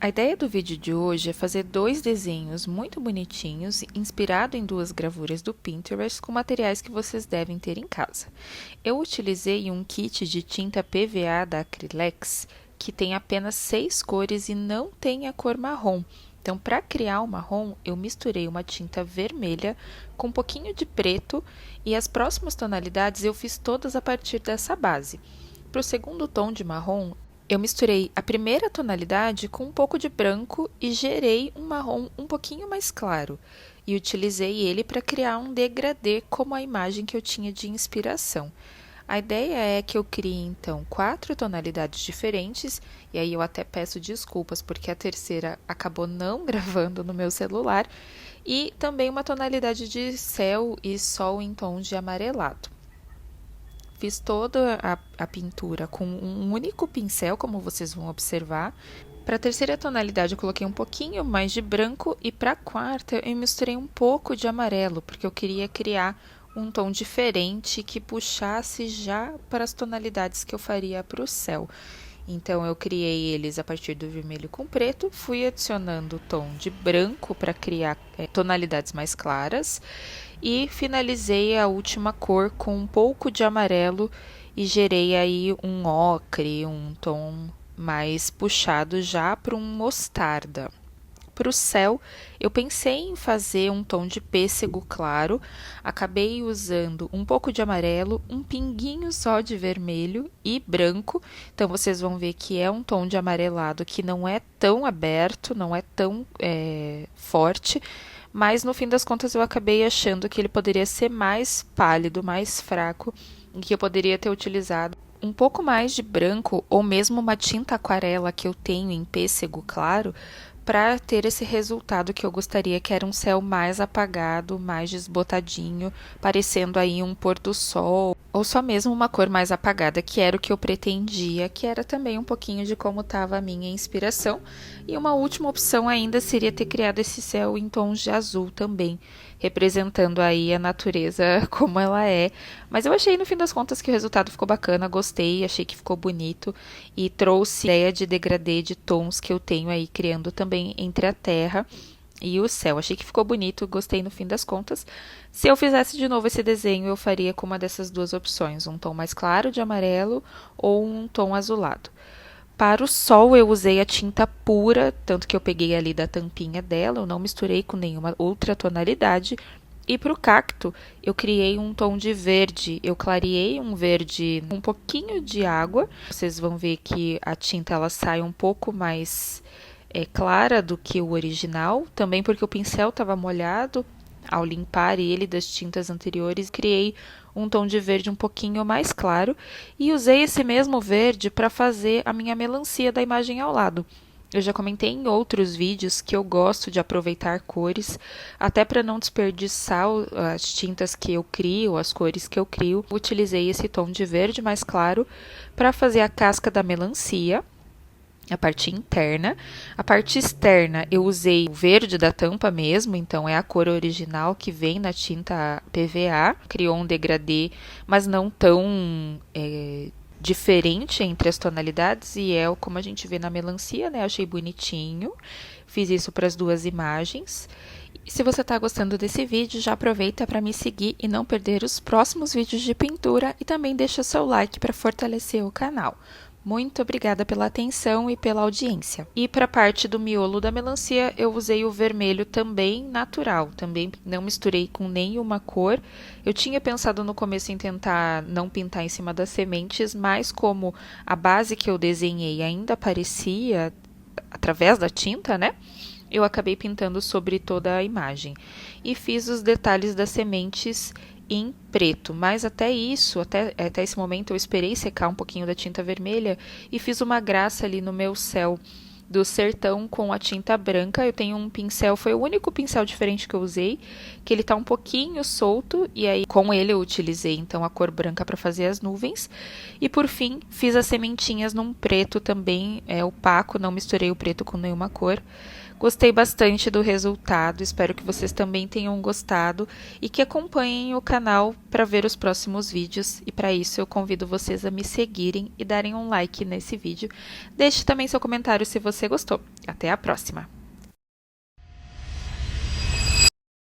A ideia do vídeo de hoje é fazer dois desenhos muito bonitinhos, inspirado em duas gravuras do Pinterest, com materiais que vocês devem ter em casa. Eu utilizei um kit de tinta PVA da Acrylex, que tem apenas 6 cores e não tem a cor marrom. Então, para criar o marrom, eu misturei uma tinta vermelha com um pouquinho de preto e as próximas tonalidades eu fiz todas a partir dessa base. Para o segundo tom de marrom, eu misturei a primeira tonalidade com um pouco de branco e gerei um marrom um pouquinho mais claro. E utilizei ele para criar um degradê como a imagem que eu tinha de inspiração. A ideia é que eu crie, então, 4 tonalidades diferentes, e aí eu até peço desculpas porque a terceira acabou não gravando no meu celular, e também uma tonalidade de céu e sol em tom de amarelado. Fiz toda a pintura com um único pincel, como vocês vão observar. Para a terceira tonalidade eu coloquei um pouquinho mais de branco e para a quarta eu misturei um pouco de amarelo, porque eu queria criar um tom diferente que puxasse já para as tonalidades que eu faria para o céu. Então, eu criei eles a partir do vermelho com preto, fui adicionando o tom de branco para criar tonalidades mais claras e finalizei a última cor com um pouco de amarelo e gerei aí um ocre, um tom mais puxado já para um mostarda. Para o céu, eu pensei em fazer um tom de pêssego claro, acabei usando um pouco de amarelo, um pinguinho só de vermelho e branco, então vocês vão ver que é um tom de amarelado que não é tão aberto, não é tão forte, mas no fim das contas eu acabei achando que ele poderia ser mais pálido, mais fraco, e que eu poderia ter utilizado um pouco mais de branco ou mesmo uma tinta aquarela que eu tenho em pêssego claro para ter esse resultado que eu gostaria, que era um céu mais apagado, mais desbotadinho, parecendo aí um pôr do sol, ou só mesmo uma cor mais apagada, que era o que eu pretendia, que era também um pouquinho de como estava a minha inspiração. E uma última opção ainda seria ter criado esse céu em tons de azul também, representando aí a natureza como ela é. Mas eu achei no fim das contas que o resultado ficou bacana, gostei, achei que ficou bonito e trouxe a ideia de degradê de tons que eu tenho aí criando também entre a terra e o céu. Achei que ficou bonito, gostei no fim das contas. Se eu fizesse de novo esse desenho, eu faria com uma dessas duas opções, um tom mais claro de amarelo ou um tom azulado. Para o sol eu usei a tinta pura, tanto que eu peguei ali da tampinha dela, eu não misturei com nenhuma outra tonalidade. E para o cacto, eu criei um tom de verde, eu clareei um verde com um pouquinho de água. Vocês vão ver que a tinta ela sai um pouco mais clara do que o original, também porque o pincel estava molhado. Ao limpar ele das tintas anteriores, criei um tom de verde um pouquinho mais claro e usei esse mesmo verde para fazer a minha melancia da imagem ao lado. Eu já comentei em outros vídeos que eu gosto de aproveitar cores, até para não desperdiçar as tintas que eu crio, as cores que eu crio. Utilizei esse tom de verde mais claro para fazer a casca da melancia, a parte interna. A parte externa eu usei o verde da tampa mesmo, então é a cor original que vem na tinta PVA. Criou um degradê, mas não tão diferente entre as tonalidades e é como a gente vê na melancia, né? Achei bonitinho. Fiz isso para as duas imagens. E se você está gostando desse vídeo, já aproveita para me seguir e não perder os próximos vídeos de pintura e também deixa seu like para fortalecer o canal. Muito obrigada pela atenção e pela audiência. E para a parte do miolo da melancia, eu usei o vermelho também natural, também não misturei com nenhuma cor. Eu tinha pensado no começo em tentar não pintar em cima das sementes, mas como a base que eu desenhei ainda aparecia através da tinta, né? Eu acabei pintando sobre toda a imagem. E fiz os detalhes das sementes em preto, mas até esse momento eu esperei secar um pouquinho da tinta vermelha e fiz uma graça ali no meu céu do sertão com a tinta branca. Eu tenho um pincel, foi o único pincel diferente que eu usei, que ele tá um pouquinho solto e aí com ele eu utilizei então a cor branca para fazer as nuvens. E por fim, fiz as sementinhas num preto também, opaco, não misturei o preto com nenhuma cor, Gostei bastante do resultado, espero que vocês também tenham gostado e que acompanhem o canal para ver os próximos vídeos. E para isso eu convido vocês a me seguirem e darem um like nesse vídeo. Deixe também seu comentário se você gostou. Até a próxima!